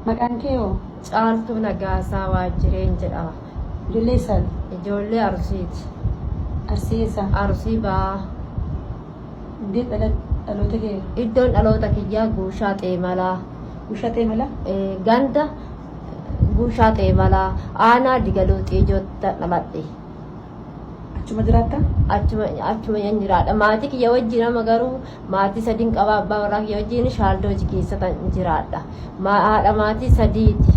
Maqaan kee hoo? Caaltuu Nagaasaa Waajjireen jedhama. Ijoollee eessaati? Ijoollee Arsiiti. Arsii eessa? Arsii ba'aa. Dhaloota kee? Iddoon dhaloota kiyyaa Guushaa Xeemalaa. Guushaa Xeemalaa? Ganda Guushaa Xeemalaa. Aanaa Digaluuxii Ijootta dhaladhe. Achuma jiraatta? Achuma yan jiraadha. Maatii kiyya wajjin nama garuu maatii sadiin qaba. Abbaa warraa kiyya wajjin Shaaldooji keessa jiraadha. Haadha maatii sadiiti.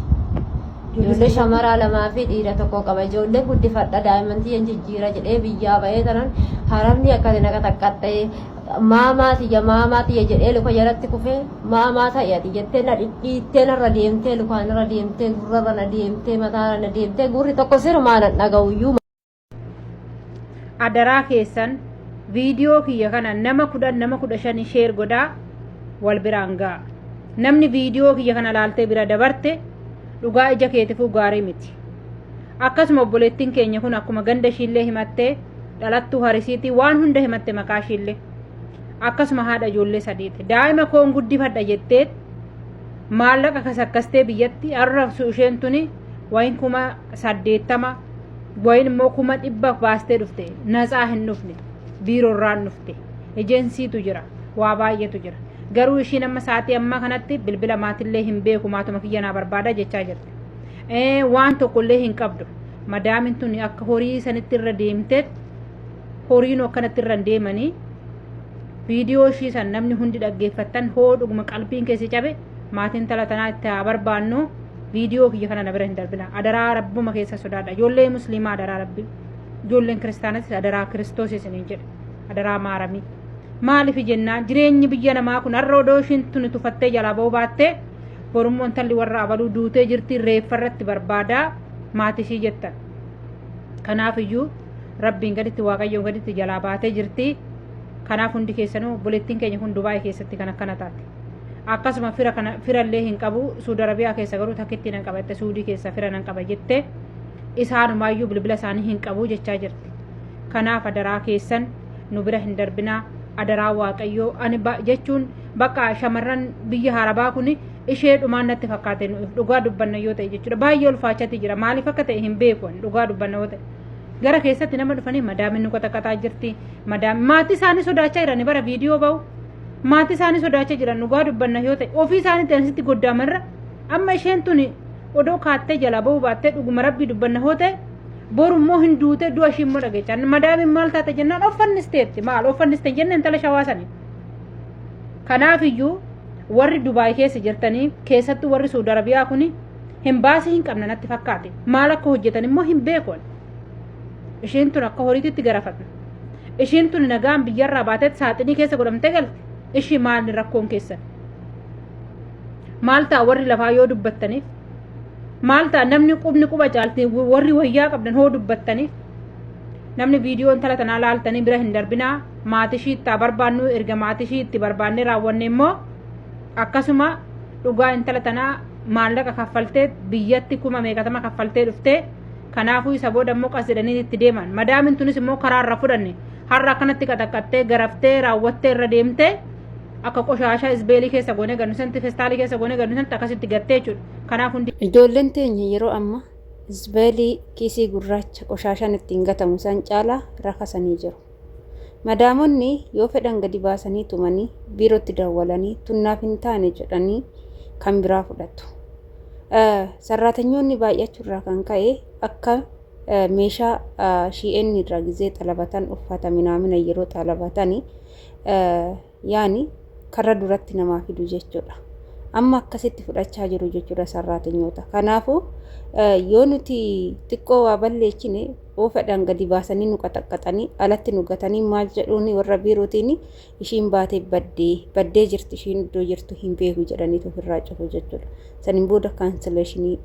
Ijoollee shamaraa lamaa fi dhiira tokko qaba. Ijoollee guddifadha daa'immantii yan jijjiira jedhee biyyaa ba'ee tanan haramni akkasi naqa taqqaxxee maamaatiyya jedhee luka jalatti kufee maamaa ta'eeti jettee na dhidhiittee narra deemtee lukaan narra deemtee gurrarra na deemtee mataarra na deemtee gurri tokko sirumaan dhaga'uyyuu. Adaraa keessan viidiyoo kiyya kana nama 15 sheer godhaa wal biraan ga'a. Namni viidiyoo kiyya kana laaltee bira dabarte dhugaa ija keetifuu gaarii miti. Akkasuma obboleettiin keenya kun akkuma ganda ishiillee himattee dhalattuu harisiitii waan hunda himatte maqaa ishiillee. Akkasuma haadha ijoollee sadiiti. Daa'ima koon guddifadha jettee maallaqa kasakkastee biyyatti arrabsu isheen tuni wayin 80,000 wayin immoo 100,000 baastee dhufte natsaa hin dhufne biiroorraan dhufte ejeensiitu jira waa baay'eetu jira garuu ishiin amma saatii ammaa kanatti bilbila maatillee hin beeku maatuma kiyya naa barbaada jechaa jirti waan tokkollee hin qabdu madaamin tun akka horii sanitti irra deemte horiin akkanatti irra deemanii viidiyoo ishii san namni hundi dhaggeeffattan hoodhuguma qalbiin keessi cabe maatiin talatanaa itti haa barbaannu viidiyoo kiyya kana na bira hin darbina adaraa rabbuma keessa sodaadha ijoollee musliimaa adaraa rabbi ijoolleen kiristaanas adaraa kiristoos isiniin jedha adaraa maaramii maaliif jennaan jireenyi biyya namaa kun har'a odoo ishiin tuni tufattee jalaa ba'uu baattee borummoo intalli warra abaluu duutee jirti reeffa irratti barbaadaa maatii ishii jettan kanaafiyyuu rabbiin gaditti waaqayyoon gaditti jalaa baatee jirti kanaaf hundi keessanuu obboleettiin keenya kun Dubaayii keessatti kan akkana taate akkasuma firallee hin qabu Suudi Arabiyaa keessa garuu takkitti nan qabatte Suudii keessa fira nan qaba jette isaanumaayyuu bilbila isaanii hin qabu jechaa jirti kanaaf adaraa keessan nu bira hin darbinaa adaraa waaqayyoo ani jechuun bakka shamarran biyya harabaa kun ishee dhumaan natti fakkaate dhugaa dubbanna yoo ta'e jechuudha baay'ee ulfaachatti jira maaliif akka ta'e hin beeku dhugaa dubbanna yoo ta'e gara keessatti nama dhufanii madaamin nu qaxaqataa jirti maatii isaanii sodaachaa jiran bara viidiyoo ba'u maatii isaanii sodaachaa jiran dhugaa dubbanna yoo ta'e ofii isaaniitti asitti goddaamarra amma isheen tuni odoo kaattee jalaa ba'uu baattee dhuguma rabbii dubbanna yoo ta'e borummoo hin duute du'a ishii immoo dhageechaan madaamin maal taate jennaan offannisteetti maal offanniste jenne intala shawaasanii kanaafiyyuu warri Dubaay keessa jirtanii keessatti warri Suudi Arabiyaa kun hin baasii hin qabna natti fakkaate maal akka hojjetan immoo hin beekon isheen tun akka horiititti garafatna isheen tun nagaan biyyarraa baateet saaxinii keessa godhamtee galte ishii maalni rakkoon keessan maal ta'a warri lafaa yoo dubbattaniif maal ta'a namni qubni quba caalti warri wayyaa qabdan hoo dubbattaniif namni viidiyoo intala tanaa laaltanii bira hin darbinaa maatii ishii itti barbaannu erga maatii ishii itti barbaannee raawwanne immoo akkasuma dhugaa intala tanaa maallaqa kaffaltee biyyatti 1,000 kaffaltee dhuftee kanaafuu isa booda immoo qasidanii itti deeman madaamin tunis immoo karaarra fudhanne har'a akkanatti qaxaqqattee garaftee raawwattee irra deemtee akka qoshaashaa isbeelii keessa goonee gannu santi feestaalii keessa goonee gannu santi akkasitti gattee jechuudha kanaaf hundi ijoolleen teenya yeroo amma isbeelii kiisii gurraacha qoshaashaan ittiin gatamu san caalaa rakasanii jiru madaamonni yoo fedhan gadi baasanii tumanii biirootti dawwalanii tunnaaf hin taane jedhanii kan biraa fudhatu sarraatanyonni baay'achuurraa kan ka'e akka meeshaa shi'een irraa gizee xalabatan uffata minaamina yeroo xalabatanii yaani karra duratti namaa fidu jechuudha amma akkasitti fudhachaa jiru jechuudha sarraatanyoota kanaafuu yoo nuti xiqqoo waa balleechine oo fedhan gadi baasanii nu qaxaqqaxanii alatti nu gatanii maal jedhuuni warra biirootiin ishiin baatee baddee jirti ishiin iddoo jirtu hin beeku jedhanii ofirraa cufu jechuudha saniin booda kaansileeshinii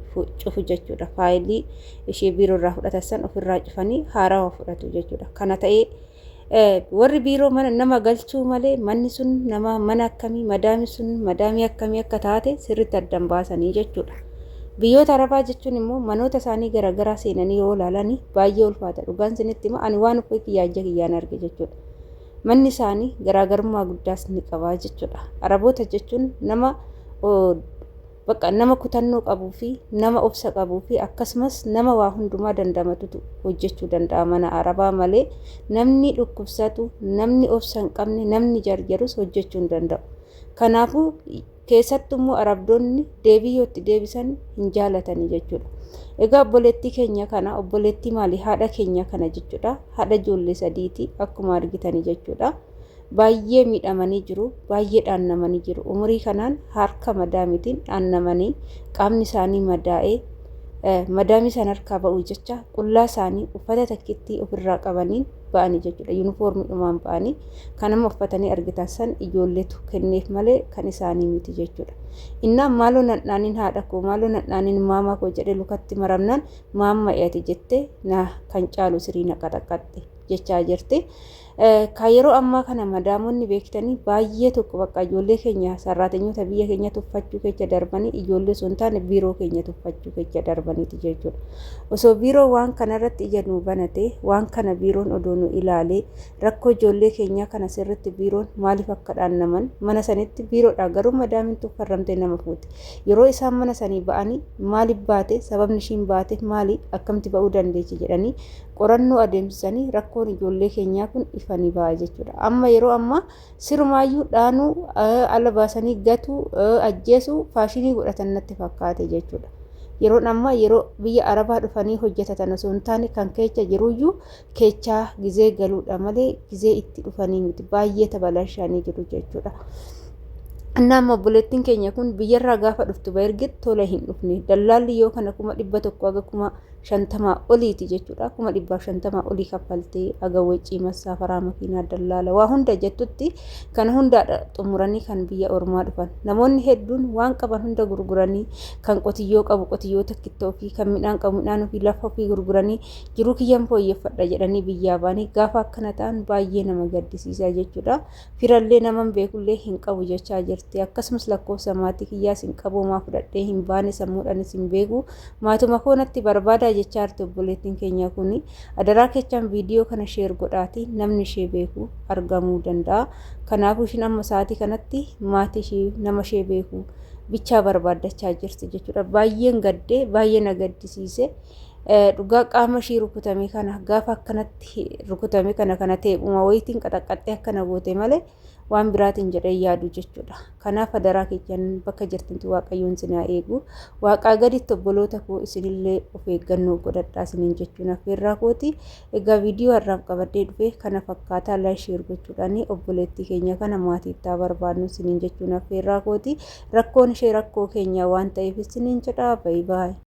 cufu jechuudha faayilii ishee biiroorraa fudhatan ofirraa cufanii haarawaa fudhatu jechuudha kana ta'ee warri biiroo mana nama galchuu malee manni sun nama mana akkamii madaami sun madaamii akkamii akka taate sirriitti addan baasanii jechuudha biyyoota arabaa jechuun immoo manoota isaanii garagaraa seenanii yoo ilaalanii baay'ee ulfaata dhugaan sinitti immoo ani waan uffee kiyyaajja kiyyaan arge jechuudha manni isaanii garaagarummaa guddaas ni qabaa jechuudha araboota jechuun nama bakka nama kutannoo qabuu fi nama obsa qabuu fi akkasumas nama waa hundumaa dandamatutu hojjechuu danda'a mana arabaa malee namni dhukkubsatu namni obsa hin qabne namni jarjarus hojjechuu hin danda'u. Kanaafuu keessattummoo arabdoonni deebii yoo itti deebisan hin jaalatanii jechuudha. Egaa obboleettii keenya kana obboleettii maali haadha keenya kana jechuudha. Haadha ijoollee sadiiti akkuma argitanii jechuudha. Baay'ee miidhamanii jiru, baay'ee dhaannamanii jiru. Umurii kanaan harka madaamitiin dhaannamanii qaamni isaanii madaa'ee madaamii sana harkaa ba'uu jecha qullaa isaanii uffata takkittii ofirraa qabaniin ba'anii jechuudha. Yuunifoormiidhumaan ba'anii kanama uffatanii argitan san ijoolleetu kenneef malee kan isaanii miti jechuudha. Innaan maaloo nadhaaniin haadha koo maaloo nadhaaniin maamaa koo jedhee lukatti maramnaan maamma eeti jettee na kan caalu sirii na qaxaqatte jechaa jirti. Yeroo ammaa kana madaamonni beektanii baay'ee tokko bakka ijoollee keenya sarraateenyota biyya keenya tuffachuu keessa darbanii ijoollee sun taane biiroo keenya tuffachuu keessa darbaniiti jechuudha. Osoo biiroo waan kanarratti ija nuu banate waan kana biiroon odoo nu ilaalee rakkoo ijoollee keenyaa kana sirritti biiroon maaliif akka dhaannaman mana sanitti biiroodha garuu madaamin tuffarramtee nama fuuti. Yeroo isaan mana sanii ba'anii maaliif baate sababni ishiin baateef maali akkamitti ba'uu dandeechi jedhanii qorannoo adeemsisanii rakkoon ijoollee keenyaa kun ifanii ba'a jechuudha. Amma yeroo ammaa sirumaayyuu dhaanuu ala baasanii gatuu ajjeesuu faashinii godhatan natti fakkaate jechuudha. Yeroon ammaa yeroo biyya arabaa dhufanii hojjetatan osoo hin taane kan keessa jiruyyuu keechaa gizee galuudha malee gizee itti dhufanii miti baay'ee tabalashanii jiru jechuudha. Nama obboleettiin keenya kun biyyarraa gaafa dhuftu baergit tola hin dhufne dallaalli yoo kana 100 aga 50 oliiti jechuudha. 150 olii kaffaltee aga wacii masaafaraa makiinaa dallaala waa hunda jettutti kan hunda xumuranii kan biyya ormaa dhufan namoonni hedduun waan qaban hunda gurguranii kan qotiyyoo qabu qotiyyoo takkittoo fi kan midhaan qabu midhaan ofii lafa ofii gurguranii jiruu kiyyan fooyyeffadha jedhanii biyyaa baanii gaafa akkana ta'an baay'ee nama gaddisiisa jechuudha. Firallee naman beekullee hin qabu jechaa jirti. Akkasumas lakkoofsa maatii kiyyaas hin qabu maa fudhadhee hin baane sammuudhaanis hin beeku maatuma koonatti barbaada jechaa jirti obboleettiin keenya kuni. Adaraa kechaan viidiyoo kana sheer godhaati namni ishee beeku argamuu danda'a. Kanaafuu ishiin amma sa'aatii kanatti maatii ishee nama ishee beeku bichaa barbaaddachaa jirti jechuudha. Baay'een gaddee baay'ee na gaddisiise. Dhugaa qaama ishii rukutame kana gaafa akkanatti rukutame kana teephuma wayitiin qaxaqqaxxee akkana goote malee waan biraatiin jedhee yaadu jechuudha. Kanaaf adaraa kechaan bakka jirtantu waaqayyoon sinaa eegu waaqaa gaditti obboloota koo isinillee of eeggannoo godhadhaa isiniin jechuun affeerraa kooti. Egaa viidiyoo har'aaf qabadhee dhufe kana fakkaataa laayik sheer gochuudhaan obboleettii keenya kana maatiittaa barbaadnu isiniin jechuun affeerraa kooti. Rakkoon ishee rakkoo keenya waan ta'eef isiniin jedhaa baay'ee.